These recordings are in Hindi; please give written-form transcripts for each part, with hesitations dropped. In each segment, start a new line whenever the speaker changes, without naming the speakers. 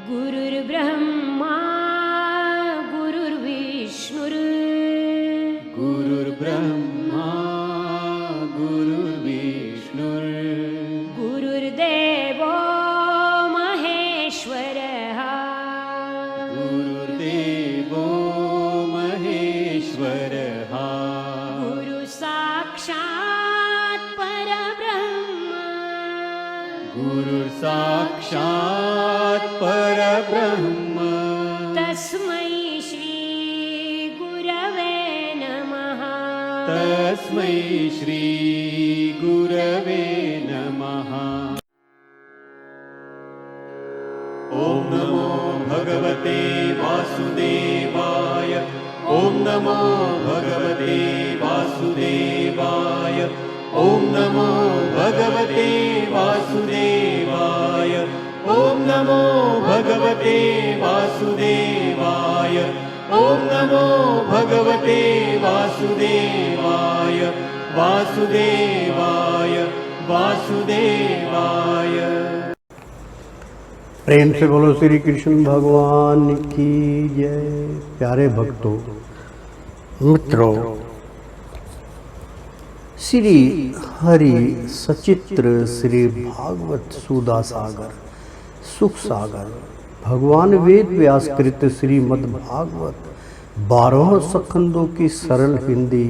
गुरुर्ब्रह्मा गुरुर्विष्णुर्
गुरुर्ब्रह्मा गुरुर्विष्णुर्
गुरुर्देवो महेश्वरः
गुरुर्देवो महेश्वरः
गुरुसाक्षात् परब्रह्म
गुरुर्साक्षात् परब्रह्म
तस्मै श्री गुरवे नमः
तस्मै श्री गुरवे नमः। ॐ नमो भगवते वासुदेवाय ॐ नमो भगवते वासुदेवाय ॐ नमो भगवते वासुदेवाय ॐ नमो भगवते वासुदेवाय ॐ नमो भगवते वासुदेवाय वासुदेवाय वासुदेवाय।
प्रेम से बोलो श्री कृष्ण भगवान की जय। प्यारे भक्तों मित्रों, श्री हरि सचित्र श्री भागवत सुधा सागर सुख सागर भगवान वेद व्यासकृत श्रीमद् भागवत 12 स्कंदों की सरल हिंदी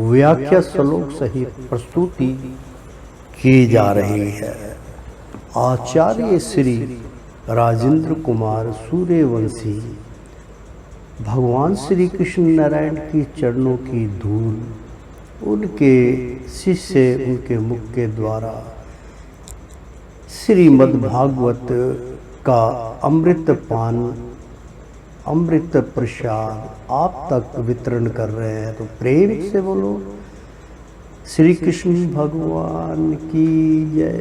व्याख्या श्लोक सहित प्रस्तुति की जा रही है। आचार्य श्री राजेंद्र कुमार सूर्यवंशी भगवान श्री कृष्ण नारायण की चरणों की धूल उनके शिष्य उनके मुख के द्वारा श्रीमद् भागवत का अमृत पान अमृत प्रसाद आप तक वितरण कर रहे हैं। तो प्रेम से बोलो श्री कृष्ण भगवान की जय।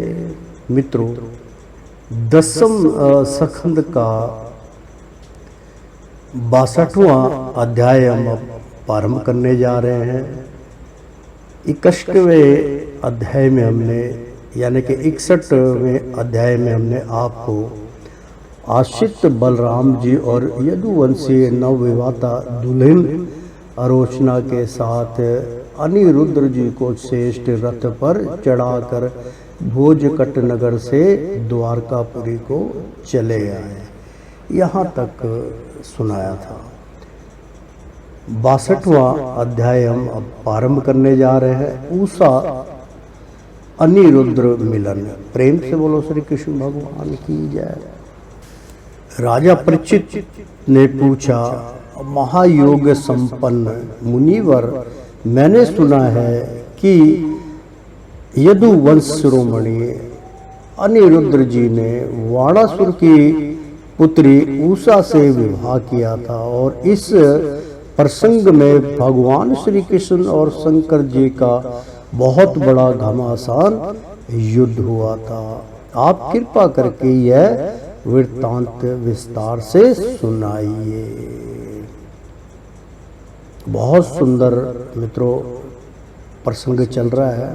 मित्रों, 10वें स्कंद का 62वां अध्याय हम अब प्रारंभ करने जा रहे हैं। 61वें अध्याय में हमने यानी कि 61वें अध्याय में हमने आपको आश्रित बलराम जी और यदुवंशी नवविवाहिता दुल्हन आरोचना के साथ अनिरुद्ध जी को श्रेष्ठ रथ पर चढ़ाकर भोजकट नगर से द्वारकापुरी को चले आए। यहाँ तक सुनाया था। 62वां अध्याय हम अब प्रारंभ करने जा रहे हैं। उषा अनिरुद्ध मिलन। प्रेम से बोलो श्री कृष्ण भगवान की जय। राजा परीक्षित ने पूछा, महायोग संपन्न मुनिवर, मैंने सुना है कि यदुवंश शिरोमणि अनिरुद्ध जी ने वाणासुर की पुत्री उषा से विवाह किया था और इस प्रसंग में भगवान श्री कृष्ण और शंकर जी का बहुत बड़ा घमासान युद्ध हुआ था। आप कृपा करके यह वृत्तांत विस्तार से सुनाइए। बहुत सुंदर मित्रों प्रसंग चल रहा है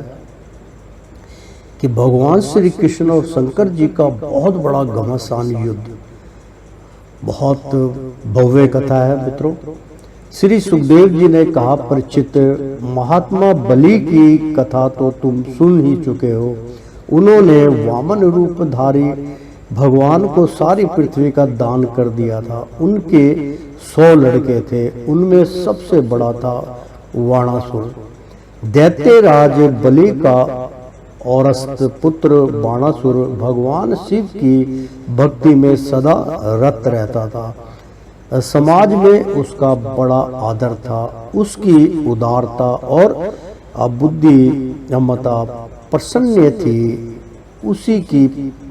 कि भगवान श्री कृष्ण और शंकर जी का बहुत बड़ा घमासान युद्ध, बहुत भव्य कथा है मित्रों। श्री सुखदेव जी ने कहा, परीक्षित, महात्मा बलि की कथा तो तुम सुन ही चुके हो। उन्होंने वामन रूपधारी भगवान को सारी पृथ्वी का दान कर दिया था। उनके 100 लड़के थे, उनमें सबसे बड़ा था वाणासुर। दैत्यराज बलि का औरस्त पुत्र बाणासुर भगवान शिव की भक्ति में सदा रत रहता था। समाज में उसका बड़ा आदर था। उसकी उदारता और बुद्धिमत्ता प्रसन्न थी। उसी की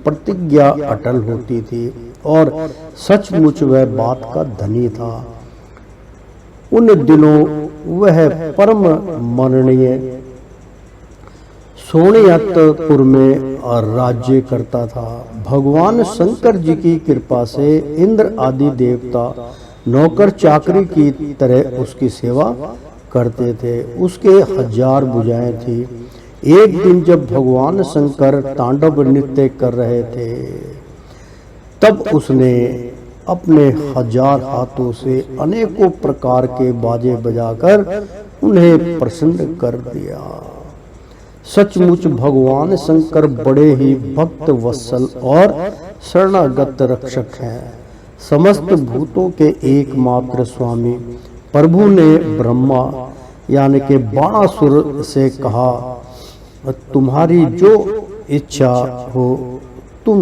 प्रतिज्ञा अटल होती थी और सचमुच वह बात का धनी था। उन दिनों वह परम माननीय सोनियातपुर में राज्य करता था। भगवान शंकर जी की कृपा से इंद्र आदि देवता नौकर चाकरी की तरह उसकी सेवा करते थे। उसके 1000 भुजाएं थी। एक दिन जब भगवान शंकर तांडव नृत्य कर रहे थे तब उसने अपने 1000 हाथों से अनेकों प्रकार के बाजे बजाकर उन्हें प्रसन्न कर दिया। सचमुच भगवान शंकर बड़े ही भक्त वत्सल और शरणागत रक्षक हैं। समस्त भूतों के एकमात्र स्वामी प्रभु ने ब्रह्मा यानी कि बाणासुर से कहा, तुम्हारी जो इच्छा हो तुम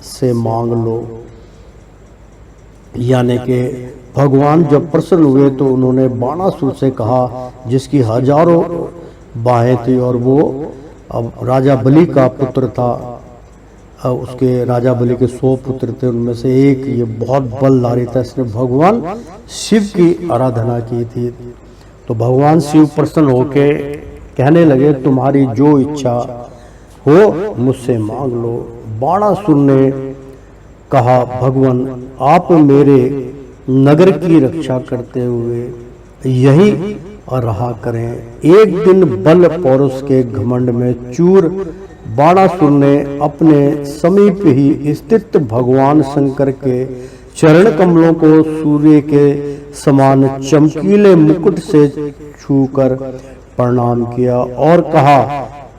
से मांग लो। यानी कि भगवान जब प्रसन्न हुए तो उन्होंने बाणासुर से कहा, जिसकी हजारों बाहें थी और वो अब राजा बलि का पुत्र था, उसके राजा बलि के 100 पुत्र थे, उनमें से एक ये बहुत बलधारी था, इसने भगवान शिव की आराधना की थी। तो भगवान शिव प्रसन्न होके कहने लगे, तुम्हारी जो इच्छा हो मुझसे मांग लो। बाणासुर ने कहा, भगवान आप मेरे नगर की रक्षा करते हुए यही रहा करें। एक दिन बल पौरुष के घमंड में चूर बाणासुर ने अपने समीप ही स्थित भगवान शंकर के चरण कमलों को सूर्य के समान चमकीले मुकुट से छूकर प्रणाम किया और कहा,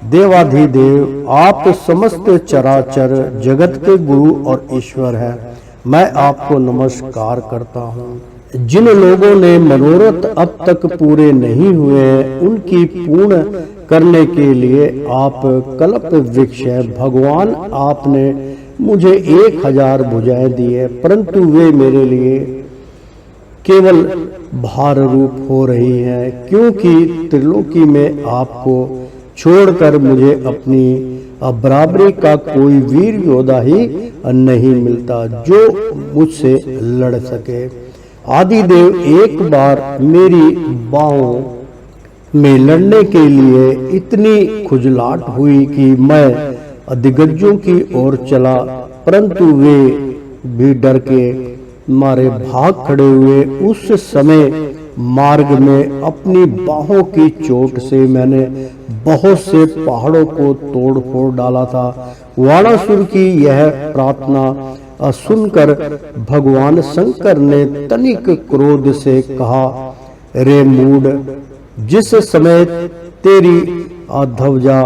देवाधिदेव आप समस्त चराचर जगत के गुरु और ईश्वर हैं। मैं आपको नमस्कार करता हूँ। जिन लोगों ने मनोरथ अब तक पूरे नहीं हुए हैं उनकी पूर्ण करने के लिए आप कल्प वृक्ष है। भगवान आपने मुझे 1000 भुजाएं दी है, परंतु वे मेरे लिए केवल भार रूप हो रही हैं, क्योंकि त्रिलोकी में आपको छोड़कर मुझे अपनी बराबरी का कोई वीर योद्धा ही नहीं मिलता जो मुझसे लड़ सके। आदिदेव एक बार मेरी बाहों में लड़ने के लिए इतनी खुजलाहट हुई कि मैं दिग्गजों की ओर चला, परंतु वे भी डर के मारे भाग खड़े हुए। उस समय मार्ग में अपनी बाहों की चोट से मैंने बहुत से पहाड़ों को तोड़ फोड़ डाला था। वाणासुर की यह प्रार्थना सुनकर भगवान शंकर ने तनिक क्रोध से कहा, रे मूढ़, जिस समय तेरी ध्वजा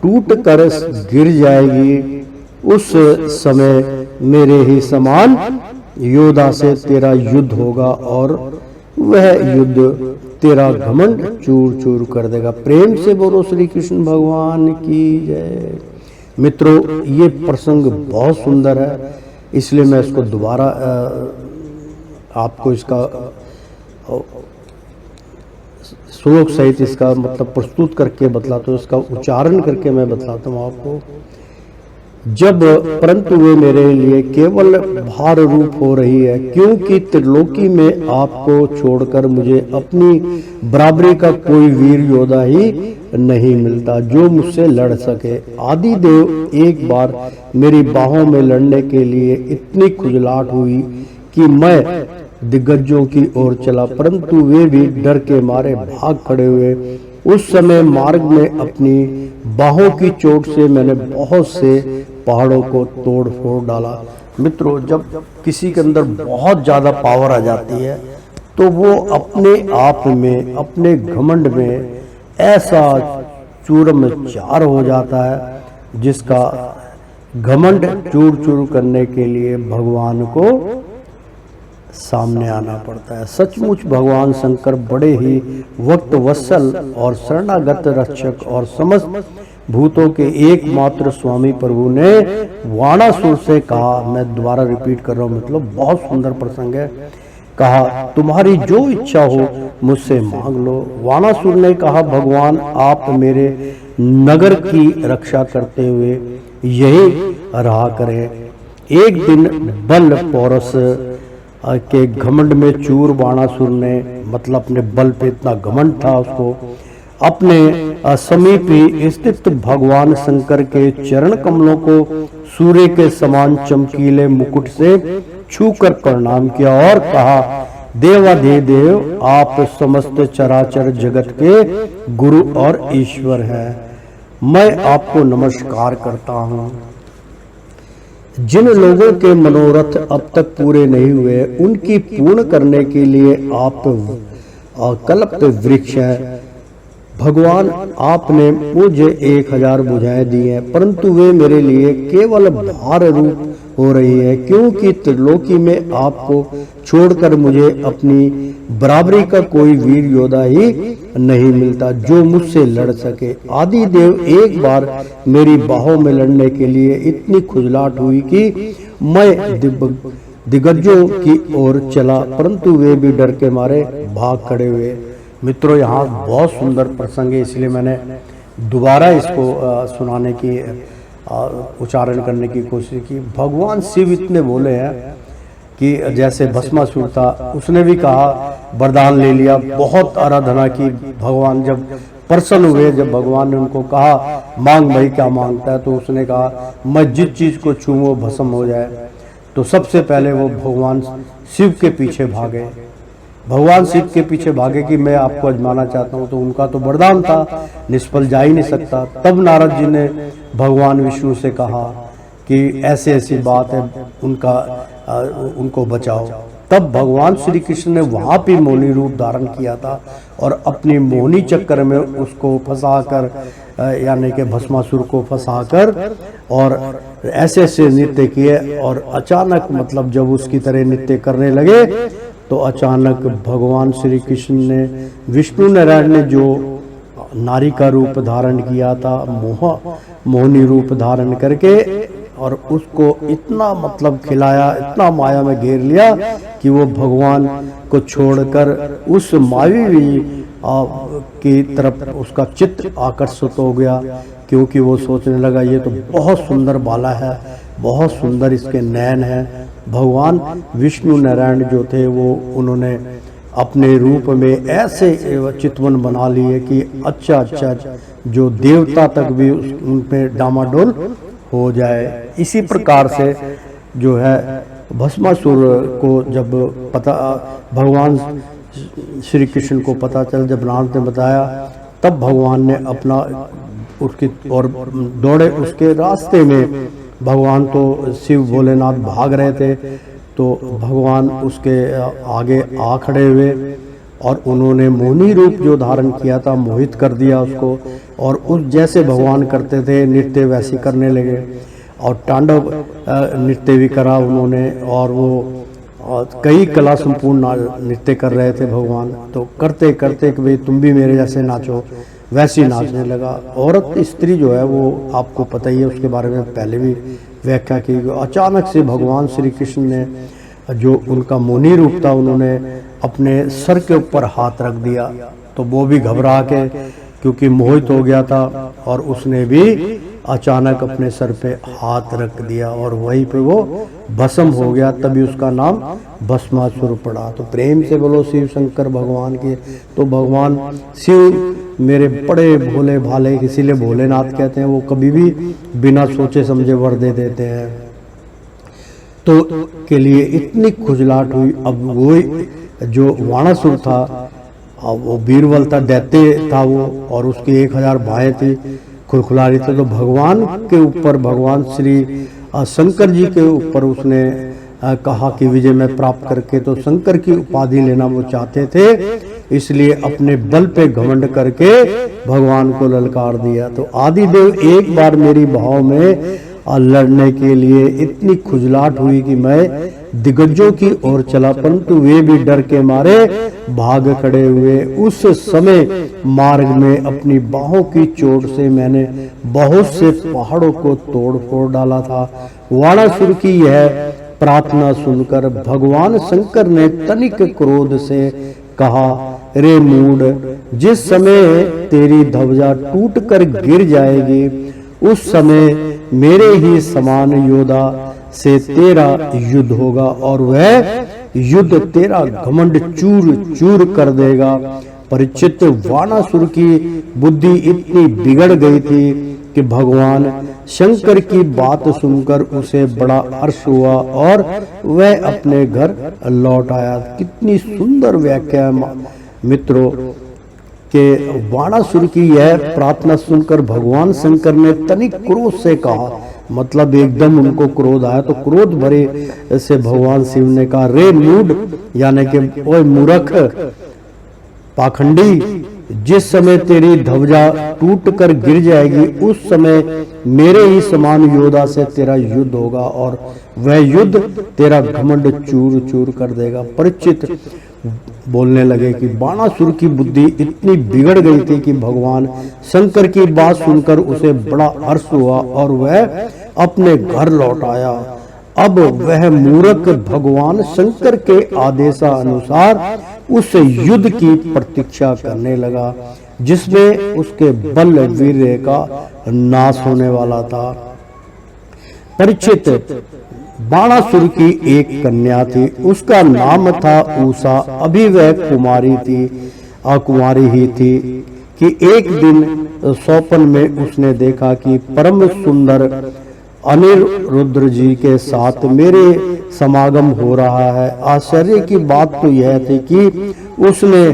टूट कर गिर जाएगी उस समय मेरे ही समान योद्धा से तेरा युद्ध होगा और वह युद्ध तेरा घमंड चूर चूर कर देगा। प्रेम से बोलो श्री कृष्ण भगवान की जय। मित्रों, ये प्रसंग बहुत सुंदर है, इसलिए मैं इसको दोबारा आपको इसका श्लोक सहित इसका मतलब प्रस्तुत करके बतलाता हूँ, इसका उच्चारण करके मैं बतलाता हूँ आपको। जब परंतु वे मेरे लिए केवल भार रूप हो रही है, क्योंकि त्रिलोकी में आपको छोड़कर मुझे अपनी बराबरी का कोई वीर योद्धा ही नहीं मिलता जो मुझसे लड़ सके। आदिदेव एक बार मेरी बाहों में लड़ने के लिए इतनी खुजलाहट हुई कि मैं दिग्गजों की ओर चला, परंतु वे भी डर के मारे भाग खड़े हुए। उस समय मार्ग में अपनी बाहों की चोट से मैंने बहुत से पहाड़ों को तोड़ फोड़ डाला। मित्रों, जब किसी के अंदर बहुत ज्यादा पावर आ जाती है तो वो अपने आप में, अपने घमंड में ऐसा चूरम चार हो जाता है जिसका घमंड चूर चूर करने के लिए भगवान को सामने आना पड़ता है। सचमुच भगवान शंकर बड़े ही वक्त वत्सल और शरणागत रक्षक और समस्त भूतों के एकमात्र स्वामी प्रभु ने वाणासुर से कहा, मैं दोबारा रिपीट कर रहा हूँ, मतलब बहुत सुंदर प्रसंग है, कहा तुम्हारी जो इच्छा हो मुझसे मांग लो। वाणासुर ने कहा, भगवान आप मेरे नगर की रक्षा करते हुए यही रहा करें। एक दिन बल पौरुष के घमंड में चूर बाणासुर ने, मतलब अपने बल पे इतना घमंड था उसको, अपने समीप ही स्थित भगवान शंकर के चरण कमलों को सूर्य के समान चमकीले मुकुट से छूकर प्रणाम किया और कहा, देवाधिदेव आप समस्त चराचर जगत के गुरु और ईश्वर हैं। मैं आपको नमस्कार करता हूँ। जिन लोगों के मनोरथ अब तक पूरे नहीं हुए उनकी पूर्ण करने के लिए आप कल्प वृक्ष है। भगवान आपने मुझे 1000 भुजाएं दी हैं, परंतु वे मेरे लिए केवल भार रूप हो रही है, क्योंकि त्रिलोकी में आपको छोड़कर मुझे अपनी बराबरी का कोई वीर योद्धा ही नहीं मिलता जो मुझसे लड़ सके। आदि देव एक बार मेरी बाहों में लड़ने के लिए इतनी खुजलाहट हुई कि मैं दिग्गजों की ओर चला, परंतु वे भी डर के मारे भाग खड़े हुए। मित्रों, यहाँ बहुत सुंदर प्रसंग है, इसलिए मैंने दोबारा इसको सुनाने की उच्चारण करने की कोशिश की। भगवान शिव इतने बोले हैं कि जैसे भस्मासुर था, उसने भी कहा, वरदान ले लिया, बहुत आराधना की। भगवान जब प्रसन्न हुए, जब भगवान ने उनको कहा मांग भाई क्या मांगता है, तो उसने कहा मैं जिस चीज को छूऊं वो भस्म हो जाए। तो सबसे पहले वो भगवान शिव के पीछे भागे। भगवान शिव के पीछे भागे कि मैं आपको आजमाना चाहता हूँ, तो उनका तो वरदान था, निष्फल जा ही नहीं सकता। तब नारद जी ने भगवान विष्णु से कहा कि ऐसे ऐसी बात है, उनको बचाओ। तब भगवान श्री कृष्ण ने वहां भी मोहिनी रूप धारण किया था और अपनी मोहिनी चक्कर में उसको फंसाकर, यानी कि भस्मासुर को फंसाकर, और ऐसे ऐसे नृत्य किए। और अचानक, मतलब जब उसकी तरह नृत्य करने लगे, तो अचानक भगवान श्री कृष्ण ने, विष्णु नारायण ने जो नारी का रूप धारण किया था, मोहिनी रूप धारण करके, और उसको इतना मतलब खिलाया, इतना माया में घेर लिया कि वो भगवान को छोड़कर उस मावी की तरफ उसका चित्त आकर्षित हो गया, क्योंकि वो सोचने लगा ये तो बहुत सुंदर बाला है, बहुत सुंदर इसके नयन है। भगवान विष्णु नारायण जो थे वो उन्होंने अपने रूप में ऐसे चितवन बना लिए कि अच्छा जो देवता तक भी उन पे डामाडोल हो जाए। इसी प्रकार से जो है भस्मासुर को जब पता, भगवान श्री कृष्ण को पता चल, जब नारद ने बताया, तब भगवान ने अपना उसकी और दौड़े उसके रास्ते में। भगवान तो शिव भोलेनाथ भाग रहे थे, तो भगवान उसके आगे आ खड़े हुए और उन्होंने मोहिनी रूप जो धारण किया था मोहित कर दिया उसको, और उस जैसे भगवान करते थे नृत्य वैसे करने लगे, और तांडव नृत्य भी करा उन्होंने, और वो कई कला संपूर्ण नृत्य कर रहे थे भगवान। तो करते करते कि भाई तुम भी मेरे जैसे नाचो, वैसे ही नाचने लगा। औरत स्त्री जो है वो आपको पता ही है, उसके बारे में पहले भी व्याख्या की। अचानक से भगवान श्री कृष्ण ने जो उनका मोहिनी रूप था, उन्होंने अपने सर के ऊपर हाथ रख दिया, तो वो भी घबरा के, क्योंकि मोहित हो गया था, और उसने भी अचानक अपने सर पे हाथ रख दिया और वहीं पे वो भस्म हो गया। तभी उसका नाम भस्मासुर पड़ा। तो प्रेम से बोलो शिव शंकर भगवान के। तो भगवान शिव मेरे बड़े भोले भाले, इसीलिए भोलेनाथ कहते हैं, वो कभी भी बिना सोचे समझे वर दे देते हैं। तो के लिए इतनी खुजलाहट हुई। अब वो जो वाणासुर था, वो बीरबल था, दैत्य था वो, और उसकी 1000 भाएं थी, खुलखुला रही थी। तो भगवान के ऊपर, भगवान श्री शंकर जी के ऊपर उसने कहा कि विजय में प्राप्त करके, तो शंकर की उपाधि लेना वो चाहते थे, इसलिए अपने बल पे घमंड करके भगवान को ललकार दिया। तो आदिदेव एक बार मेरी भाव में लड़ने के लिए इतनी खुजलाहट हुई कि मैं दिग्गजों की ओर चला, परंतु वे भी डर के मारे भाग खड़े हुए। उस समय मार्ग में अपनी बाहों की चोट से मैंने बहुत से पहाड़ों को तोड़ फोड़ डाला था। वाणासुर की यह प्रार्थना सुनकर भगवान शंकर ने तनिक क्रोध से कहा, रे मूढ़, जिस समय तेरी ध्वजा टूटकर गिर जाएगी, उस समय मेरे ही समान योद्धा से तेरा युद्ध होगा, और वह युद्ध तेरा घमंड चूर चूर कर देगा। परिचित वाणासुर की बुद्धि इतनी बिगड़ गई थी कि भगवान शंकर की बात सुनकर उसे बड़ा हर्ष हुआ और वह अपने घर लौट आया। कितनी सुंदर व्याख्या मित्रों के वाणासुर की यह प्रार्थना सुनकर भगवान शंकर ने तनिक क्रोध से कहा, मतलब एकदम उनको क्रोध आया। तो क्रोध भरे से भगवान शिव ने कहा, रे मूड, यानी कि ओए मूर्ख पाखंडी, जिस समय तेरी ध्वजा टूट कर गिर जाएगी उस समय मेरे ही समान योद्धा से तेरा युद्ध होगा और वह युद्ध तेरा घमंड चूर चूर कर देगा। परीक्षित बोलने लगे कि बाणासुर की बुद्धि इतनी बिगड़ गई थी कि भगवान शंकर की बात सुनकर उसे बड़ा हर्ष हुआ और वह अपने घर लौट आया। अब वह मूर्ख भगवान शंकर के आदेशानुसार उस युद्ध की प्रतीक्षा करने लगा जिसमें उसके बल वीर्य का नाश होने वाला था। परीक्षित, बाणासुर की एक कन्या थी, उसका नाम था उषा। अभी वह कुमारी ही थी कि एक दिन स्वप्न में उसने देखा कि परम सुंदर अनिरुद्ध जी के साथ मेरे समागम हो रहा है। आश्चर्य की बात तो यह थी कि उसने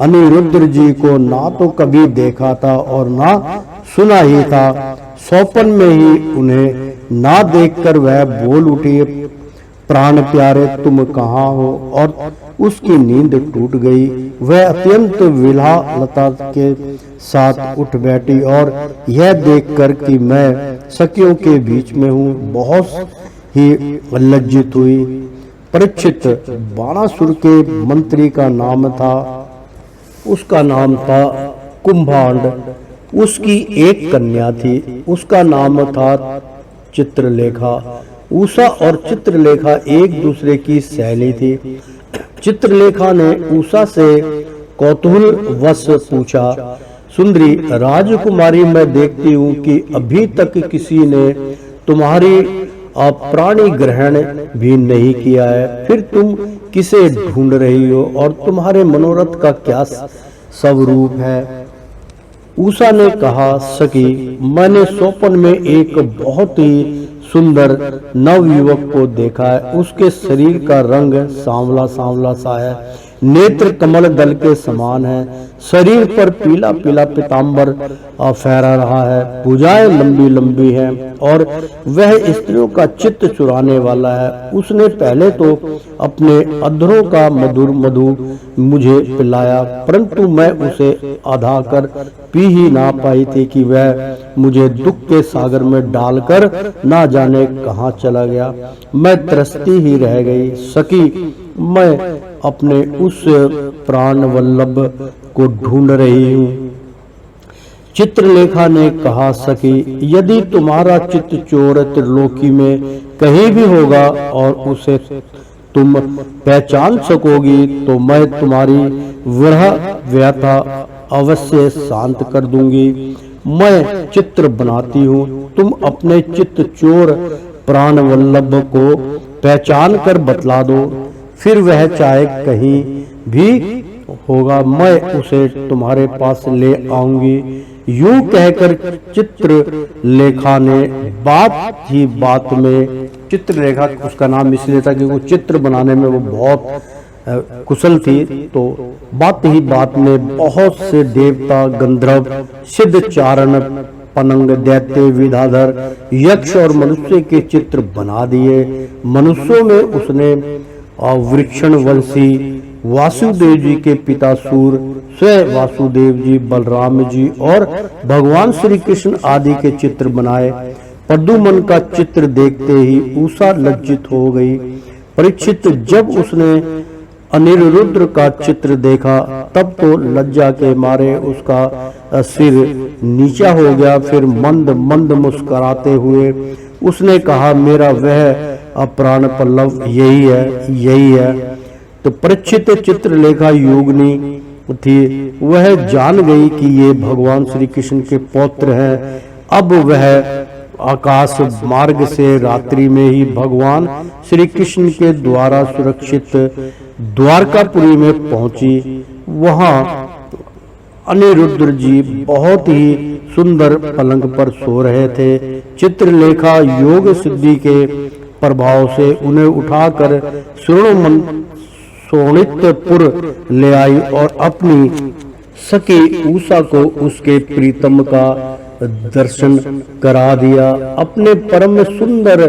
अनिरुद्ध जी को ना तो कभी देखा था और ना सुना ही था। स्वप्न में ही उन्हें ना देखकर वह बोल उठी, प्राण प्यारे तुम कहाँ हो? और उसकी नींद टूट गई। वह अत्यंत विलालता के साथ उठ बैठी और यह देखकर कि मैं सखियों के बीच में हूँ बहुत ही लज्जित हुई। परीक्षित, बाणासुर के मंत्री का नाम था, उसका नाम था कुंभांड। उसकी एक कन्या थी, उसका नाम था चित्रलेखा। उषा और चित्रलेखा एक दूसरे की सहेली थी। चित्रलेखा ने उषा से कौतूहल वश पूछा, सुंदरी राजकुमारी, मैं देखती हूँ कि अभी तक किसी ने तुम्हारी प्राणी ग्रहण भी नहीं किया है, फिर तुम किसे ढूंढ रही हो और तुम्हारे मनोरथ का क्या स्वरूप है? उषा ने कहा, सखी, मैंने स्वप्न में एक बहुत ही सुंदर नवयुवक को देखा है। उसके शरीर का रंग सांवला सांवला सा है, नेत्र कमल दल के समान है, शरीर पर पीला पीला पीतांबर फहरा रहा है, भुजाएं लंबी लंबी हैं और वह स्त्रियों का चित्त चुराने वाला है। उसने पहले तो अपने अधरों का मधुर मधु मुझे पिलाया, परंतु मैं उसे आधा कर पी ही ना पाई थी कि वह मुझे दुख के सागर में डालकर ना जाने कहाँ चला गया। मैं त्रस्ती ही रह गई। सखी, मैं अपने उस प्राण वल्लभ को ढूंढ रही हूँ। चित्रलेखा ने कहा, सखी, यदि तुम्हारा चित्त चोर त्रिलोकी में कहीं भी होगा और उसे तुम पहचान सकोगी तो मैं तुम्हारी विरह व्यथा अवश्य शांत कर दूंगी। मैं चित्र बनाती हूँ, तुम अपने चित्त चोर प्राण वल्लभ को पहचान कर बतला दो, फिर वह चाहे कहीं भी होगा, मैं उसे तुम्हारे पास ले आऊंगी। यूं कहकर चित्रलेखा ने बात ही बात में, चित्रलेखा उसका नाम इसलिए था क्योंकि चित्र बनाने में वो बहुत कुशल थी, तो बात ही बात में बहुत से देवता, गंधर्व, सिद्ध, चारण, पनंग, दैत्य, विद्याधर, यक्ष और मनुष्य के चित्र बना दिए। मनुष्यों में उसने वृक्षण वंशी वासुदेव जी के पिता सूर, स्वयं वासुदेव जी, बलराम जी और भगवान श्री कृष्ण आदि के चित्र बनाए। प्रद्युम्न का चित्र देखते ही उषा लज्जित हो गई। परीक्षित, जब उसने अनिरुद्ध का चित्र देखा तब तो लज्जा के मारे उसका सिर नीचा हो गया। फिर मंद मंद मुस्कुराते हुए उसने कहा, मेरा वह प्राण पल्लव यही है, यही है। तो परीक्षित चित्रलेखा योगिनी थी, वह जान गई कि ये भगवान श्री कृष्ण के पौत्र हैं। अब वह आकाश मार्ग से रात्रि में ही भगवान श्री कृष्ण के द्वारा सुरक्षित द्वारकापुरी में पहुंची। वहां अनिरुद्ध जी बहुत ही सुंदर पलंग पर सो रहे थे। चित्रलेखा योग सिद्धि के प्रभाव से उन्हें उठाकर शोणितपुर ले आई और अपनी सखी उषा को उसके प्रीतम का दर्शन करा दिया। अपने परम सुंदर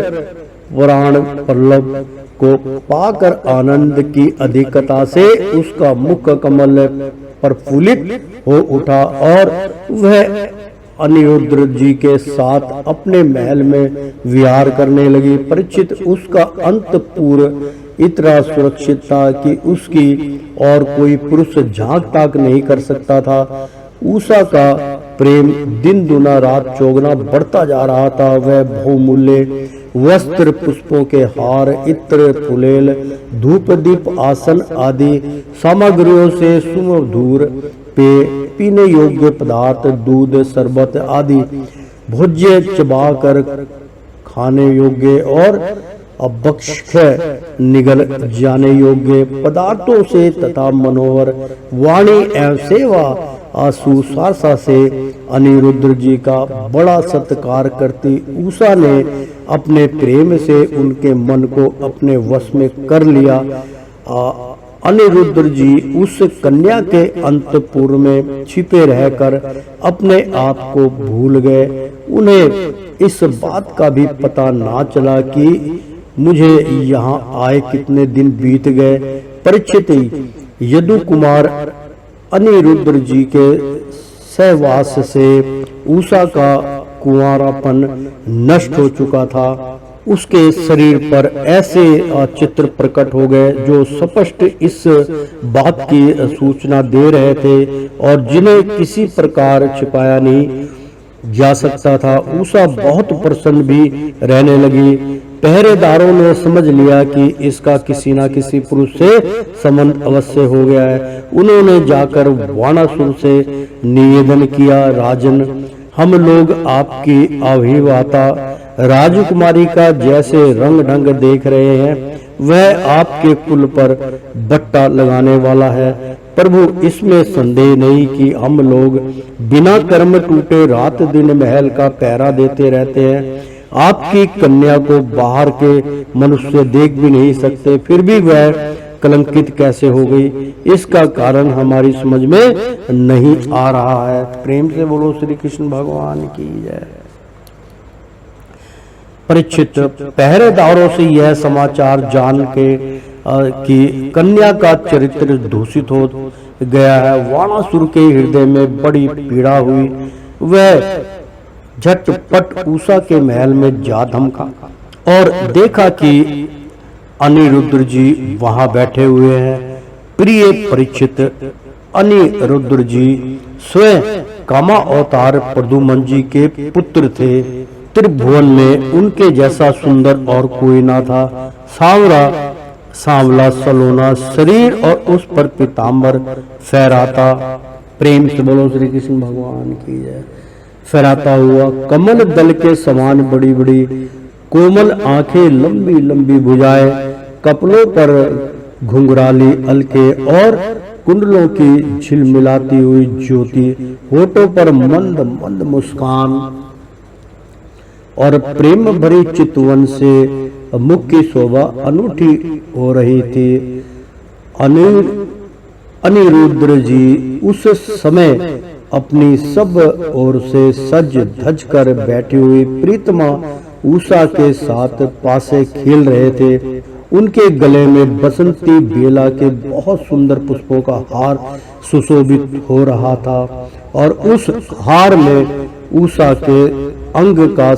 पुराण पल्लव को पाकर आनंद की अधिकता से उसका मुख कमल प्रफुल्लित हो उठा और वह अनिरुद्ध जी के साथ अपने महल में विहार करने लगी। परीक्षित उसका अंतपुर इतना सुरक्षित था कि उसकी और कोई पुरुष झांक ताक नहीं कर सकता था। उषा का प्रेम दिन दुना रात चौगुना बढ़ता जा रहा था। वह बहुमूल्य वस्त्र, पुष्पों के हार, इत्र, फुलेल, धूप दीप, आसन आदि सामग्रियों से सुमधुर पीने योग्य पदार्थ, दूध, शरबत आदि भोज्य, चबाकर खाने योग्य और अभक्ष्य निगल जाने योग्य पदार्थों से तथा मनोहर वाणी एवं सेवा सुशासा से अनिरुद्ध जी का बड़ा सत्कार करती उषा ने अपने प्रेम से उनके मन को अपने वश में कर लिया। अनिरुद्ध जी उस कन्या के अंतपुर में छिपे रहकर अपने आप को भूल गए। उन्हें इस बात का भी पता ना चला कि मुझे यहाँ आए कितने दिन बीत गए। परीक्षित, यदु कुमार अनिरुद्ध जी के सहवास से उषा का कुंवारापन नष्ट हो चुका था। उसके शरीर पर ऐसे चित्र प्रकट हो गए जो स्पष्ट इस बात की सूचना दे रहे थे और जिन्हें किसी प्रकार छिपाया नहीं जा सकता था। उषा बहुत प्रसन्न भी रहने लगी। पहरेदारों ने समझ लिया कि इसका किसी न किसी पुरुष से संबंध अवश्य हो गया है। उन्होंने जाकर वाणासुर से निवेदन किया, राजन, हम लोग आपकी अभिवाता राजकुमारी का जैसे रंग ढंग देख रहे हैं वह आपके कुल पर बट्टा लगाने वाला है। प्रभु, इसमें संदेह नहीं कि हम लोग बिना कर्म टूटे रात दिन महल का पहरा देते रहते हैं। आपकी कन्या को बाहर के मनुष्य देख भी नहीं सकते, फिर भी वह कलंकित कैसे हो गई, इसका कारण हमारी समझ में नहीं आ रहा है। प्रेम से बोलो श्री कृष्ण भगवान की जय। परीक्षित, पहरेदारों से यह समाचार जान के कि कन्या का चरित्र दूषित हो गया है, वाणासुर के हृदय में बड़ी पीड़ा हुई। वह झटपट उषा के महल में जा धमका और देखा कि अनिरुद्ध जी वहां बैठे हुए हैं। प्रिय परीक्षित, अनिरुद्ध जी स्वयं कामा अवतार प्रद्युम्न जी के पुत्र थे। त्रिभुवन में उनके जैसा सुंदर और कोई ना था। सांवला सलोना शरीर और उस पर पीताम्बर फहराता, प्रेम से बोलो श्री कृष्ण भगवान की जय, फहराता हुआ कमल दल के समान बड़ी बड़ी कोमल आंखें, लंबी लंबी भुजाएं, कपड़ों पर घुंघराली अलके और कुंडलों की झिलमिलाती हुई ज्योति, होठों पर मंद मंद मुस्कान और प्रेम भरी चितवन से मुख की शोभा अनूठी हो रही थी। अनिरुद्ध जी उस समय अपनी सब ओर से सज धज कर बैठी हुई प्रीतमा उषा के साथ पासे खेल रहे थे। उनके गले में बसंती बेला के बहुत सुंदर पुष्पों का हार सुशोभित हो रहा था और उस हार में उषा के अंग का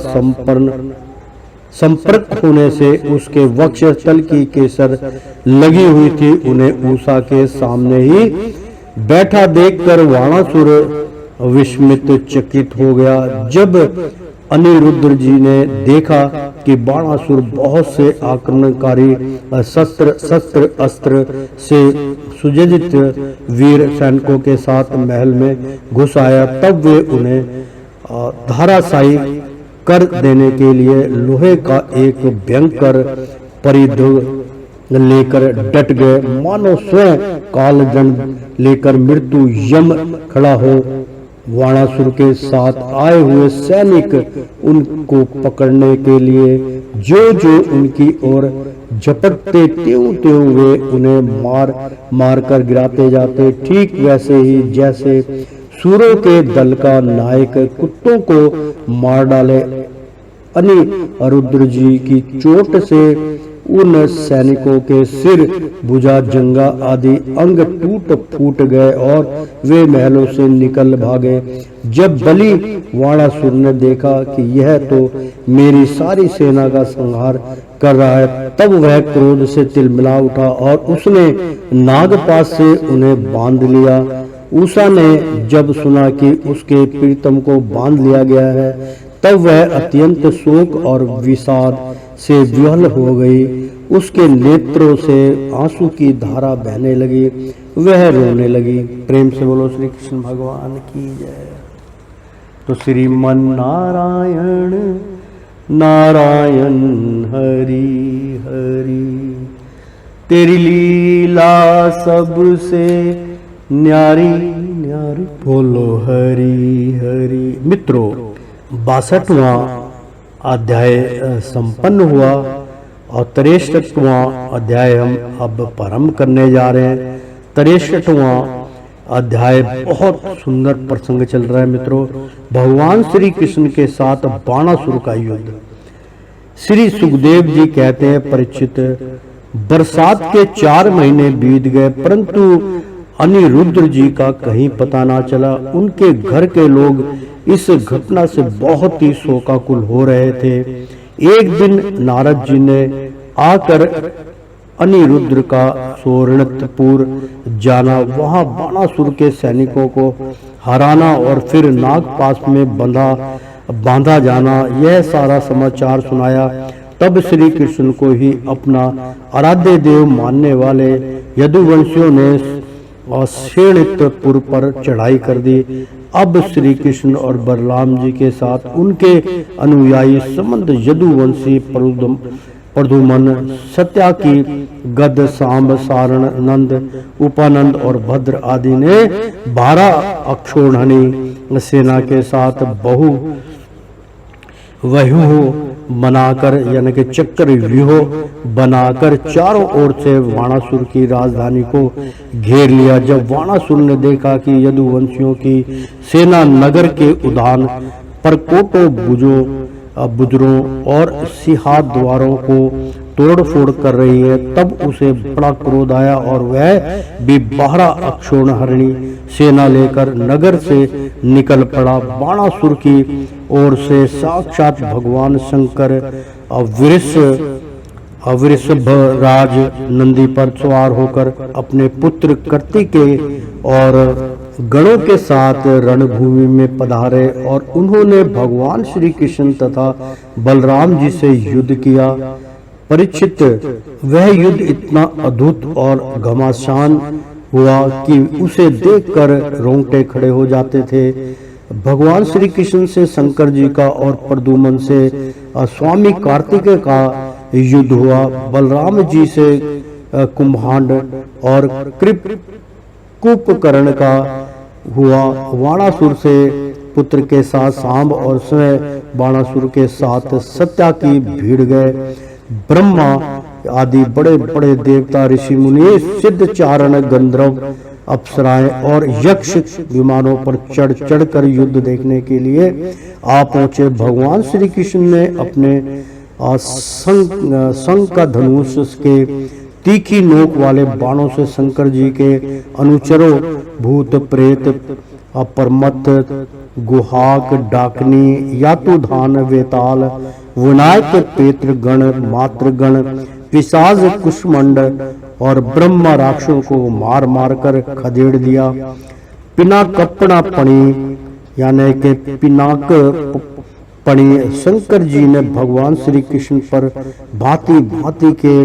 संपर्क होने से उसके वक्षस्थल की केसर लगी हुई थी। उन्हें उषा के सामने ही बैठा देखकर वाणासुर विस्मित चकित हो गया। जब अनिरुद्ध जी ने देखा कि बाणासुर बहुत से आक्रमणकारी शस्त्र अस्त्र से सुसज्जित वीर सैनिकों के साथ महल में घुस आया, तब वे उन्हें धराशायी कर देने के लिए लोहे का एक भयंकर परिध लेकर डट गए। मानो स्वयं कालदंड लेकर मृत्यु यम खड़ा हो। वाणासुर के साथ आए हुए सैनिक उनको पकड़ने के लिए जो जो उनकी ओर झपटते त्यों वे उन्हें मार कर गिराते जाते। ठीक वैसे ही जैसे सूरों के दल का नायक कुत्तों को मार डाले। अनि रुद्र जी की चोट से उन सैनिकों के सिर, भुजा, जंगा आदि अंग टूट फूट गए और वे महलों से निकल भागे। जब बलि वाणासुर ने देखा कि यह तो मेरी सारी सेना का संहार कर रहा है, तब वह क्रोध से तिलमिला उठा और उसने नागपाश से उन्हें बांध लिया। उषा ने जब सुना कि उसके प्रीतम को बांध लिया गया है, तब वह अत्यंत शोक और विषाद से विह्वल हो गई। उसके नेत्रों से आंसू की धारा बहने लगी, वह रोने लगी। प्रेम से बोलो श्री कृष्ण भगवान की जय। तो श्रीमन नारायण नारायण हरि हरि, तेरी लीला सबसे न्यारी न्यारी, बोलो हरि हरि। मित्रों, 62वां अध्याय संपन्न हुआ और 63वां अध्याय हम अब प्रारंभ करने जा रहे हैं। 63वां अध्याय बहुत सुंदर प्रसंग चल रहा है मित्रों। भगवान श्री कृष्ण के साथ बाणासुर का युद्ध। श्री सुखदेव जी कहते हैं, परीक्षित, बरसात के 4 महीने बीत गए, परंतु अनिरुद्ध जी का कहीं पता ना चला। उनके घर के लोग इस घटना से बहुत ही शोकाकुल हो रहे थे। एक दिन नारद जी ने आकर अनिरुद्ध का सोरनतपुर जाना, वहां बाणासुर के सैनिकों को हराना और फिर नागपाश में बांधा जाना, यह सारा समाचार सुनाया। तब श्री कृष्ण को ही अपना आराध्य देव मानने वाले यदुवंशियों ने शोणितपुर पर चढ़ाई कर दी। अब श्री कृष्ण और बलराम जी के साथ उनके अनुयायी संबंध यदुवंशी प्रद्युमन, सत्याकी, गद, सांब, सारण, नंद, उपानंद और भद्र आदि ने 12 अक्षौहिणी सेना के साथ व्यूह बनाकर, यानी कि चक्र व्यूह बनाकर चारों ओर से वाणासुर की राजधानी को घेर लिया। जब वाणासुर ने देखा कि यदुवंशियों की सेना नगर के उद्यान पर कोटों, बुजरों और सिंहा द्वारों को तोड़फोड़ कर रही है, तब उसे बड़ा क्रोध आया और वह भी 12 अक्षौहिणी सेना लेकर नगर से निकल पड़ा। बाणासुर की ओर से साक्षात भगवान शंकर वृषभ राज नंदी पर सवार होकर अपने पुत्र कार्तिकेय और गणों के साथ रणभूमि में पधारे और उन्होंने भगवान श्री कृष्ण तथा बलराम जी से युद्ध किया। परीक्षित, वह युद्ध इतना अद्भुत और घमासान हुआ कि उसे देखकर रोंगटे खड़े हो जाते थे। भगवान श्री कृष्ण से शंकर जी का और प्रद्युमन से स्वामी कार्तिकेय का युद्ध हुआ। बलराम जी से कुंभांड और कुंभकर्ण का हुआ। वाणासुर से पुत्र के साथ सांब और स्वयं बाणासुर के साथ सत्याकी भिड़ गए। ब्रह्मा आदि बड़े बड़े देवता, ऋषि मुनि, सिद्ध, चारण, गंधर्व, अप्सराएं और यक्ष विमानों पर चढ़ कर युद्ध देखने के लिए आ पहुंचे। भगवान श्री कृष्ण ने अपने शंख का धनुष के तीखी नोक वाले बाणों से शंकर जी के अनुचरों, भूत, प्रेत, अपरमथ, गुहाक, डाकनी, यातुधान, वेताल, विनायक, पेत्र गण, मात्र गण, पिशाच, कुष्मंड और ब्रह्मा राक्षसों को मार मार कर खदेड़ दिया। पिनाकपणा पणी, यानी कि पिनाक पणी, शंकर जी ने भगवान श्री कृष्ण पर भांति भांति के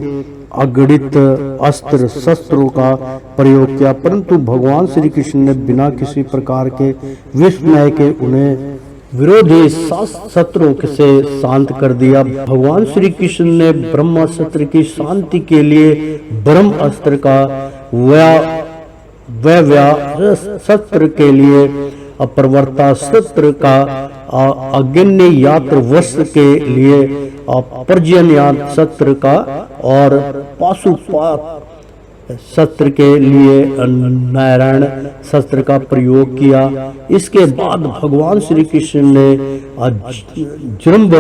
अगणित अस्त्र शस्त्रों का प्रयोग किया, परंतु भगवान श्री कृष्ण ने बिना किसी प्रकार के विस्मय के उन्हें विरोधी शत्रुओं से शांत कर दिया। भगवान श्री कृष्ण ने ब्रह्मास्त्र की शांति के लिए ब्रह्म अस्त्र का, शस्त्र के लिए अप्रवर्तास्त्र का, अग्नि यात्र वस्त्र के लिए पर्जन्य शस्त्र का और पाशुपात शस्त्र के लिए नारायण शस्त्र का प्रयोग किया। इसके बाद भगवान श्री कृष्ण ने जृंभ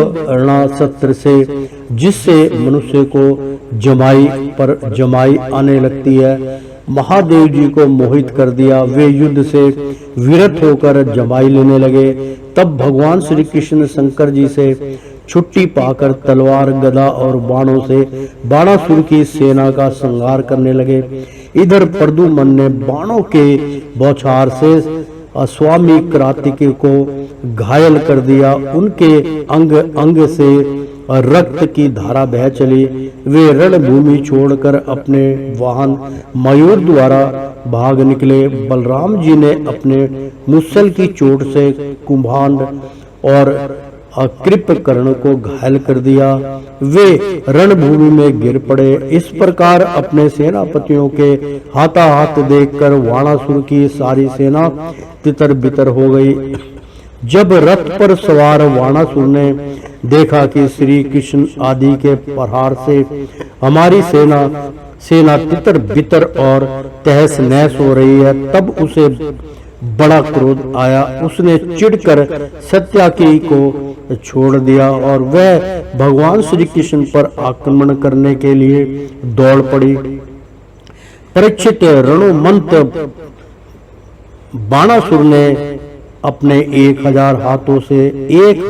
शस्त्र से, जिससे मनुष्य को जमाई आने लगती है, महादेव जी को मोहित कर दिया। वे युद्ध से विरत होकर जमाई लेने लगे। तब भगवान श्री कृष्ण शंकर जी से छुट्टी पाकर तलवार, गदा और बाणों से बाणासुर की सेना का संहार करने लगे। इधर प्रद्युम्न ने बाणों के बौछार से स्वामी कार्तिकेय को घायल कर दिया। उनके अंग अंग से रक्त की धारा बह चली। वे रणभूमि छोड़कर अपने वाहन मयूर द्वारा भाग निकले। बलराम जी ने अपने मुसल की चोट से कुंभांड और कृप कर्ण को घायल कर दिया। वे रणभूमि में गिर पड़े। इस प्रकार अपने सेनापतियों के हाथाहाथ देखकर वाणासुर की सारी सेना तितर बितर हो गई। जब रथ पर सवार वाणासुर ने देखा कि श्री कृष्ण आदि के प्रहार से हमारी सेना तितर बितर और तहस नहस हो रही है, तब उसे बड़ा क्रोध आया। उसने चिढ़कर सत्याकी को छोड़ दिया और वह भगवान श्री कृष्ण पर आक्रमण करने के लिए दौड़ पड़ी। परीक्षित रणोमंत बाणासुर ने अपने 1000 हाथों से एक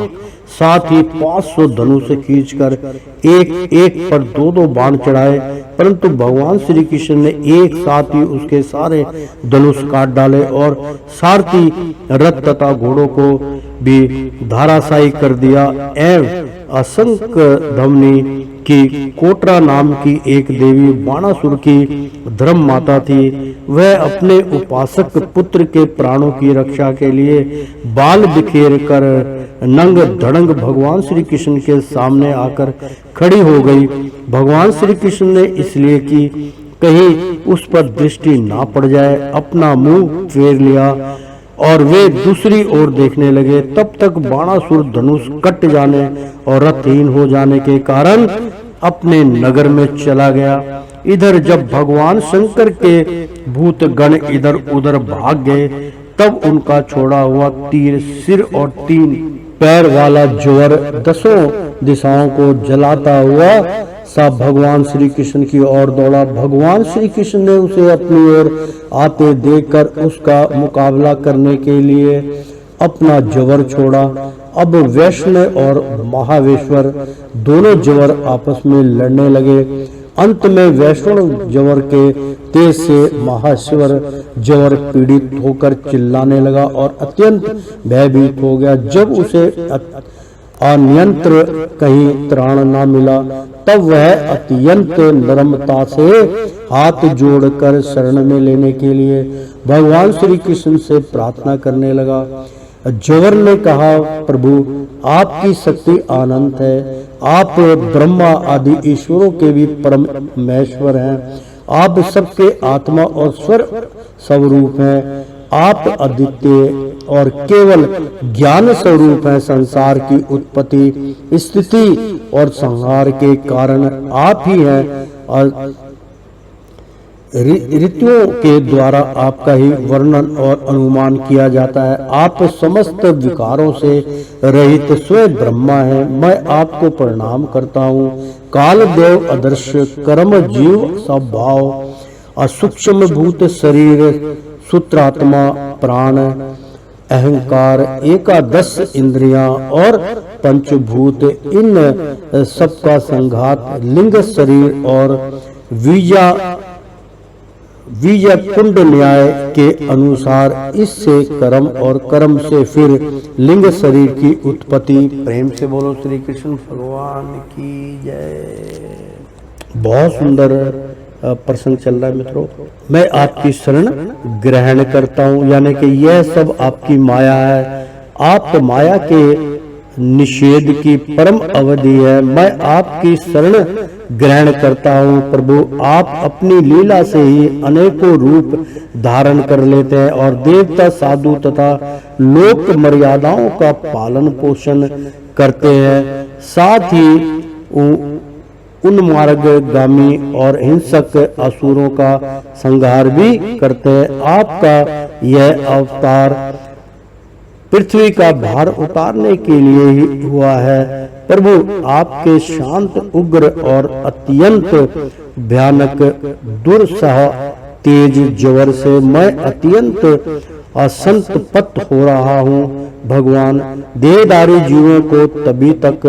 साथ ही 500 धनुष खींचकर एक एक पर 2-2 बाण चढ़ाए, परंतु भगवान श्री कृष्ण ने एक साथ ही उसके सारे धनुष काट डाले और सारथी रथ तथा घोड़ों को भी धाराशायी कर दिया। एवं असंक धमनी की कोटरा नाम की एक देवी बाणासुर की धर्म माता थी। वह अपने उपासक पुत्र के प्राणों की रक्षा के लिए बाल बिखेर कर नंग धड़ंग भगवान श्री कृष्ण के सामने आकर खड़ी हो गई। भगवान श्री कृष्ण ने इसलिए कि कहीं उस पर दृष्टि ना पड़ जाए, अपना मुंह फेर लिया और वे दूसरी ओर देखने लगे। तब तक बाणासुर धनुष कट जाने और रथहीन हो जाने के कारण अपने नगर में चला गया। इधर जब भगवान शंकर के भूत गण इधर उधर भाग गए, तब उनका छोड़ा हुआ तीर सिर और 3 पैर वाला जोर 10 दिशाओं को जलाता हुआ सा भगवान श्री कृष्ण की ओर दौड़ा। भगवान श्री कृष्ण ने उसे अपनी ओर आते देखकर उसका मुकाबला करने के लिए अपना जवर छोड़ा। अब वैष्णव और महावेश्वर दोनों जवर आपस में लड़ने लगे। अंत में वैष्णव जवर के तेज से महाशिवर जवर पीड़ित होकर चिल्लाने लगा और अत्यंत भयभीत हो गया। जब उसे अनियंत्र कहीं त्राण न मिला, तब वह अत्यंत नम्रता से हाथ जोड़कर शरण में लेने के लिए भगवान श्री कृष्ण से प्रार्थना करने लगा। जवर ने कहा, प्रभु आपकी शक्ति अनंत है, आप ब्रह्मा आदि ईश्वरों के भी परमेश्वर हैं, आप सबके आत्मा और स्वर स्वरूप हैं, आप अद्वितीय और केवल ज्ञान स्वरूप हैं। संसार की उत्पत्ति, स्थिति और संहार के कारण आप ही हैं और ऋतुओं के द्वारा आपका ही वर्णन और अनुमान किया जाता है। आप समस्त विकारों से रहित स्वयं ब्रह्मा हैं। मैं आपको प्रणाम करता हूँ। काल देव अदृश्य कर्म जीव स्वभाव असूक्ष्म भूत शरीर सूत्रात्मा प्राण अहंकार 11 इंद्रियां और पंचभूत, इन सबका संघात लिंग शरीर और बीज कुंड न्याय के अनुसार इससे कर्म और कर्म से फिर लिंग शरीर की उत्पत्ति। प्रेम से बोलो श्री कृष्ण भगवान की जय। बहुत सुंदर प्रसंग चल रहा है मित्रों। मैं आपकी शरण ग्रहण करता हूँ, यानी कि यह सब आपकी माया है। आप माया के निषेध की परम अवधि है। मैं आपकी शरण ग्रहण करता हूँ। प्रभु आप अपनी लीला से ही अनेकों रूप धारण कर लेते हैं और देवता साधु तथा लोक मर्यादाओं का पालन पोषण करते हैं। साथ ही उन्मार्गगामी और हिंसक असुरों का संहार भी करते हैं। आपका यह अवतार पृथ्वी का भार उतारने के लिए ही हुआ है। प्रभु, आपके शांत, उग्र और अत्यंत भयानक दुर्सह तेज ज्वर से मैं अत्यंत असंतप्त हो रहा हूँ। भगवान, देहधारी जीवों को तभी तक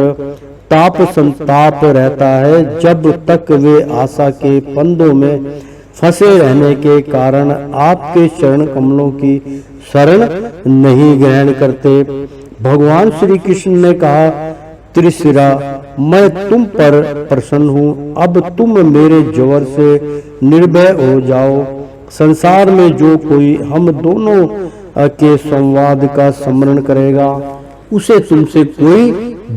ताप संताप रहता है जब तक वे आशा के फंदों में फंसे रहने के कारण आपके चरण कमलों की शरण नहीं ग्रहण करते। भगवान श्री कृष्ण ने कहा, त्रिशिरा, मैं तुम पर प्रसन्न हूँ। अब तुम मेरे ज्वर से निर्भय हो जाओ। संसार में जो कोई हम दोनों के संवाद का स्मरण करेगा उसे तुमसे कोई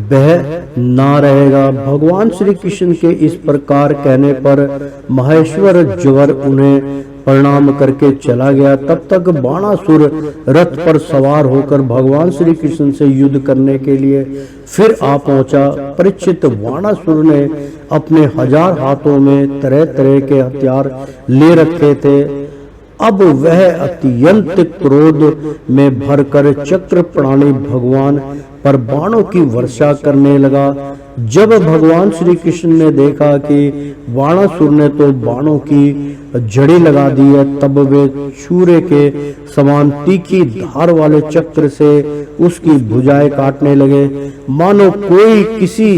भय ना रहेगा। भगवान श्री कृष्ण के इस प्रकार कहने पर महेश्वर ज्वर उन्हें प्रणाम करके चला गया। तब तक बाणासुर रथ पर सवार होकर भगवान श्री कृष्ण से युद्ध करने के लिए फिर आ पहुंचा। परीक्षित, बाणासुर ने अपने 1000 हाथों में तरह तरह के हथियार ले रखे थे। अब वह अत्यंत क्रोध में भरकर चक्र प्राणी भगवान पर बाणों की वर्षा करने लगा। जब भगवान श्री कृष्ण ने देखा कि बाणासुर ने तो बाणों की जड़ी लगा दी है, तब वे छुरे के समान तीखी धार वाले चक्र से उसकी भुजाएं काटने लगे, मानो कोई किसी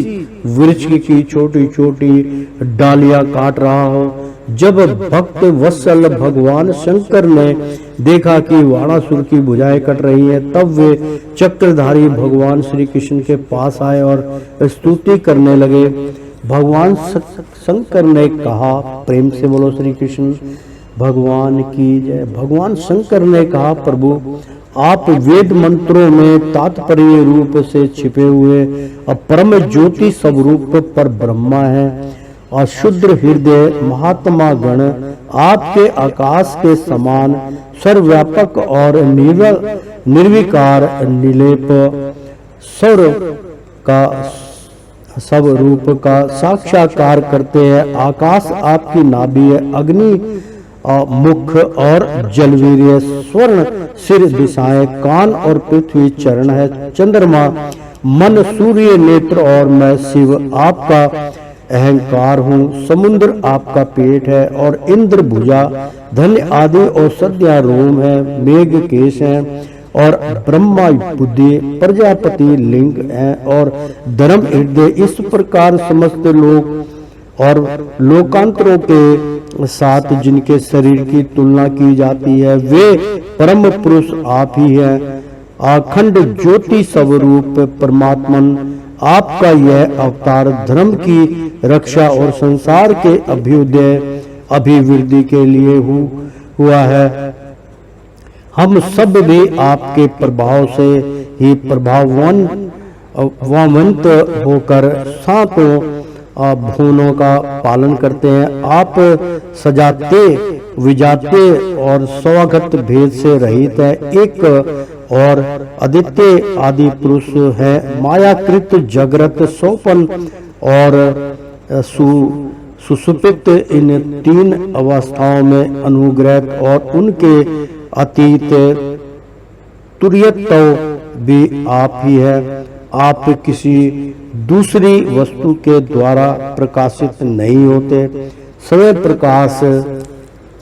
वृक्ष की छोटी छोटी डालियां काट रहा हो। जब भक्त वत्सल भगवान शंकर ने देखा कि बाणासुर की भुजाएं कट रही हैं, तब वे चक्रधारी भगवान श्री कृष्ण के पास आए और स्तुति करने लगे। भगवान शंकर ने कहा, प्रेम से बोलो श्री कृष्ण भगवान की जय। भगवान शंकर ने कहा, प्रभु, आप वेद मंत्रों में तात्पर्य रूप से छिपे हुए परम ज्योति स्वरूप पर ब्रह्मा है। और शुद्र हृदय महात्मा गण आपके आकाश के समान सर्वव्यापक और निर्विकार निर्लेप स्वर का सब रूप का साक्षात्कार करते हैं। आकाश आपकी नाभि है, अग्नि मुख और जलवीर्य, स्वर्ण सिर दिशाएं, कान और पृथ्वी चरण है, चंद्रमा मन, सूर्य नेत्र और मैं शिव आपका अहंकार हूँ। समुद्र आपका पेट है और इंद्र भुजा, धन्य आदि औषधियां रोम है, मेघ केश है और ब्रह्मा बुद्धि, प्रजापति लिंग है और धर्म हृदय। इस प्रकार समस्त लोग और लोकांतरों के साथ जिनके शरीर की तुलना की जाती है, वे परम पुरुष आप ही है। अखंड ज्योति स्वरूप परमात्मन आपका यह अवतार धर्म की रक्षा और संसार के अभ्युदय अभिवृद्धि के लिए हुआ है। हम सब भी आपके प्रभाव से ही प्रभाववंत होकर सातों भुवनों का पालन करते हैं। आप सजाते, विजाते और स्वागत भेद से रहित है। एक और आदित्य आदि पुरुष है, मायाकृत जगत सोपन और सुसुप्त, इन तीन अवस्थाओं में अनुग्रह और उनके अतीत तुर्यत्व भी आप ही है। आप किसी दूसरी वस्तु के द्वारा प्रकाशित नहीं होते, स्वयं प्रकाश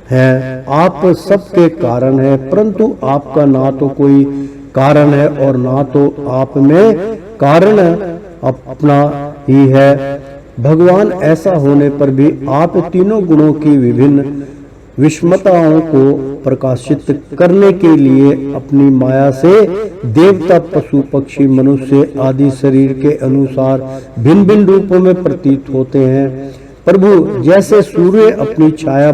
है। आप सबके कारण है, परंतु आपका ना तो कोई कारण है और ना तो आप में कारण अपना ही है। भगवान, ऐसा होने पर भी आप तीनों गुणों की विभिन्न विषमताओं को प्रकाशित करने के लिए अपनी माया से देवता, पशु, पक्षी, मनुष्य आदि शरीर के अनुसार भिन्न भिन्न रूपों में प्रतीत होते हैं। प्रभु, जैसे सूर्य अपनी छाया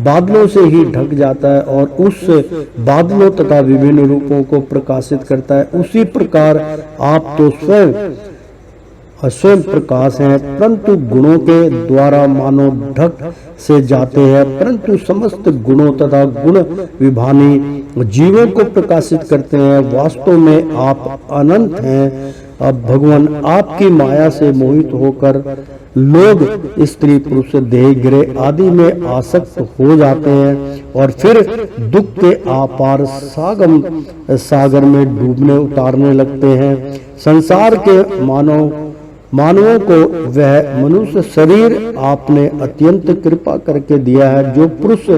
बादलों से ही ढक जाता है और उस बादलों तथा विभिन्न रूपों को प्रकाशित करता है, उसी प्रकार आप तो स्वयं प्रकाश हैं, परंतु गुणों के द्वारा मानो ढक से जाते हैं, परंतु समस्त गुणों तथा गुण विभानी जीवों को प्रकाशित करते हैं। वास्तव में आप अनंत हैं। अब भगवान, आपकी माया से मोहित होकर लोग स्त्री पुरुष देह ग्रह आदि में आसक्त हो जाते हैं और फिर दुख के अपार सागर में डूबने उतारने लगते हैं। संसार के मानवों को वह मनुष्य शरीर आपने अत्यंत कृपा करके दिया है। जो पुरुष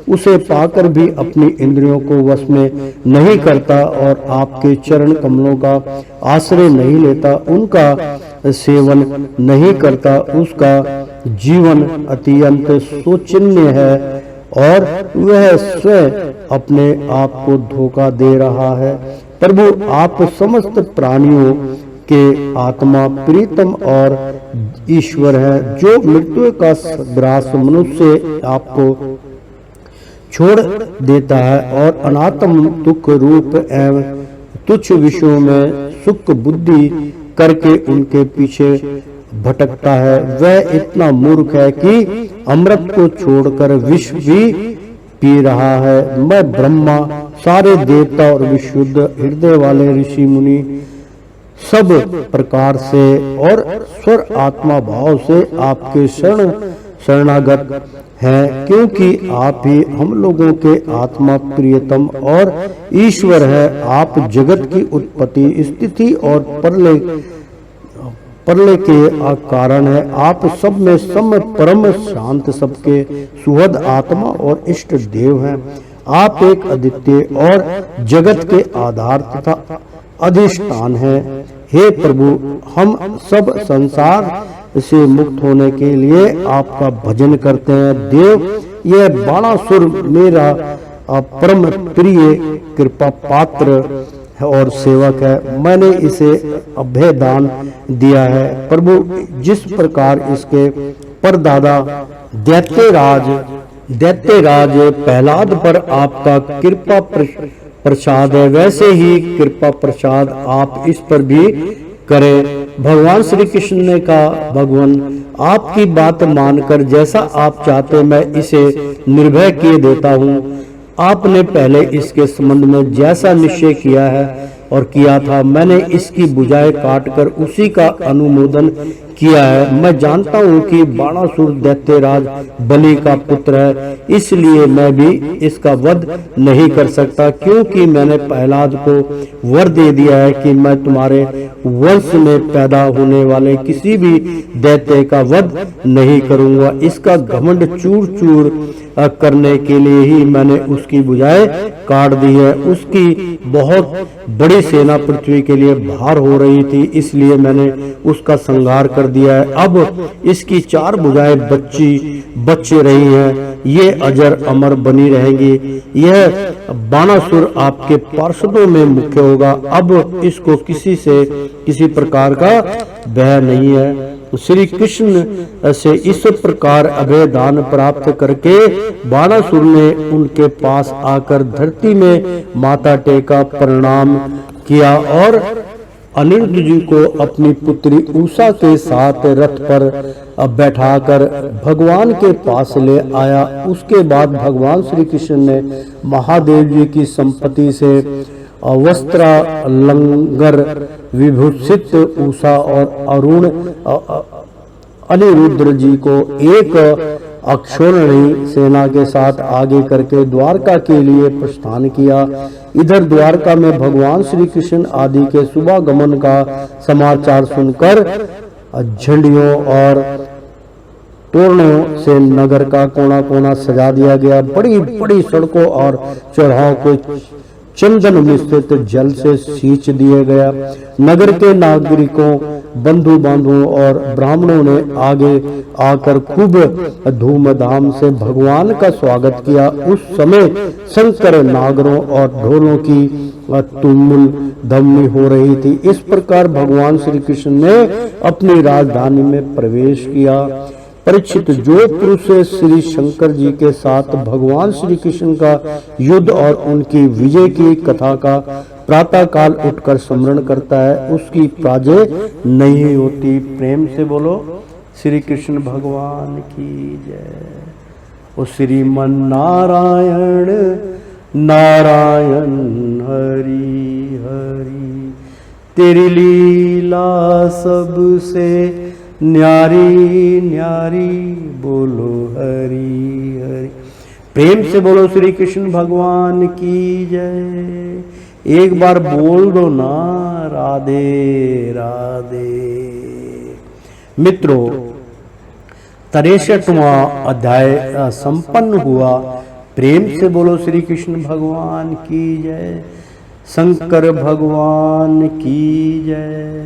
उसे पाकर भी अपनी इंद्रियों को वश में नहीं करता और आपके चरण कमलों का आश्रय नहीं लेता, उनका सेवन नहीं करता, उसका जीवन अत्यंत शोचनीय है और वह स्वयं अपने आप को धोखा दे रहा है। प्रभु, आप समस्त प्राणियों के आत्मा प्रीतम और ईश्वर है। जो मृत्यु का ग्रास मनुष्य आपको छोड़ देता है और अनात्म दुख रूप एवं तुच्छ विषयों में सुख बुद्धि करके उनके पीछे भटकता है, वह इतना मूर्ख है कि अमृत को छोड़कर विष भी पी रहा है। मैं ब्रह्मा, सारे देवता और विशुद्ध हृदय वाले ऋषि मुनि सब प्रकार से और स्वर आत्मा भाव से आपके शरणागत हैं, क्योंकि आप ही हम लोगों के आत्मा प्रियतम और ईश्वर है। आप जगत की उत्पत्ति, स्थिति और प्रलय के कारण है। आप सब में सम परम शांत, सबके सुहद आत्मा और इष्ट देव हैं। आप एक अद्वितीय और जगत के आधार तथा अधिष्ठान है। हे प्रभु, हम सब संसार से मुक्त होने के लिए आपका भजन करते हैं। देव, यह बाणासुर मेरा परम प्रिय कृपा पात्र और सेवक है। मैंने इसे अभय दान दिया है। प्रभु, जिस प्रकार इसके परदादा दैत्यराज प्रहलाद पर आपका कृपा प्रसाद है, वैसे ही कृपा प्रसाद आप इस पर भी करें। भगवान श्री कृष्ण ने कहा, भगवान, आपकी बात मानकर जैसा आप चाहते मैं इसे निर्भय किए देता हूँ। आपने पहले इसके संबंध में जैसा निश्चय किया है और किया था, मैंने इसकी बुझाएं काटकर उसी का अनुमोदन किया है। मैं जानता हूँ कि बाणासुर दैत्यराज बलि का पुत्र है, इसलिए मैं भी इसका वध नहीं कर सकता, क्योंकि मैंने प्रहलाद को वर दे दिया है कि मैं तुम्हारे वंश में पैदा होने वाले किसी भी दैत्य का वध नहीं करूंगा। इसका घमंड चूर चूर करने के लिए ही मैंने उसकी बुझाएं काट दी है। उसकी बहुत बड़ी सेना पृथ्वी के लिए भार हो रही थी, इसलिए मैंने उसका संहार कर दिया है। अब इसकी 4 भुजाएं बच्चे रही हैं, ये अजर अमर बनी रहेंगी। यह बाणासुर आपके पार्षदों में मुख्य होगा। अब इसको किसी प्रकार का भय नहीं है। श्री कृष्ण से इस प्रकार अभय दान प्राप्त करके बाणासुर ने उनके पास आकर धरती में माथा टेका, प्रणाम किया और अनिरुद्ध जी को अपनी पुत्री उषा के साथ रथ पर बैठाकर भगवान के पास ले आया। उसके बाद भगवान श्री कृष्ण ने महादेव जी की संपत्ति से वस्त्रालंगर विभूषित उषा और अरुण अनिरुद्ध जी को एक अक्षौहिणी सेना के साथ आगे करके द्वारका के लिए प्रस्थान किया। इधर द्वारका में भगवान श्री कृष्ण आदि के शुभागमन का समाचार सुनकर झंडियों और तोरणों से नगर का कोना कोना सजा दिया गया। बड़ी बड़ी सड़कों और चौराहों को चंदन मिश्रित जल से सींच दिया गया। नगर के नागरिकों, बंधु बांधवों और ब्राह्मणों ने आगे आकर खूब धूमधाम से भगवान का स्वागत किया। उस समय शंकर नागरों और ढोलों की तुमुल धमनी हो रही थी। इस प्रकार भगवान श्री कृष्ण ने अपनी राजधानी में प्रवेश किया। परीक्षित, जो पुरुष श्री शंकर जी के साथ भगवान श्री कृष्ण का युद्ध और उनकी विजय की कथा का प्रातः काल उठकर स्मरण करता है, उसकी पराजय नहीं होती। प्रेम से बोलो श्री कृष्ण भगवान की जय। ओ श्रीमन नारायण नारायण हरि हरि, तेरी लीला सबसे न्यारी न्यारी बोलो हरि हरि। प्रेम से बोलो श्री कृष्ण भगवान की जय। एक बार बोल दो ना राधे राधे। मित्रों, 63वां अध्याय संपन्न हुआ। प्रेम से बोलो श्री कृष्ण भगवान की जय। शंकर भगवान की जय।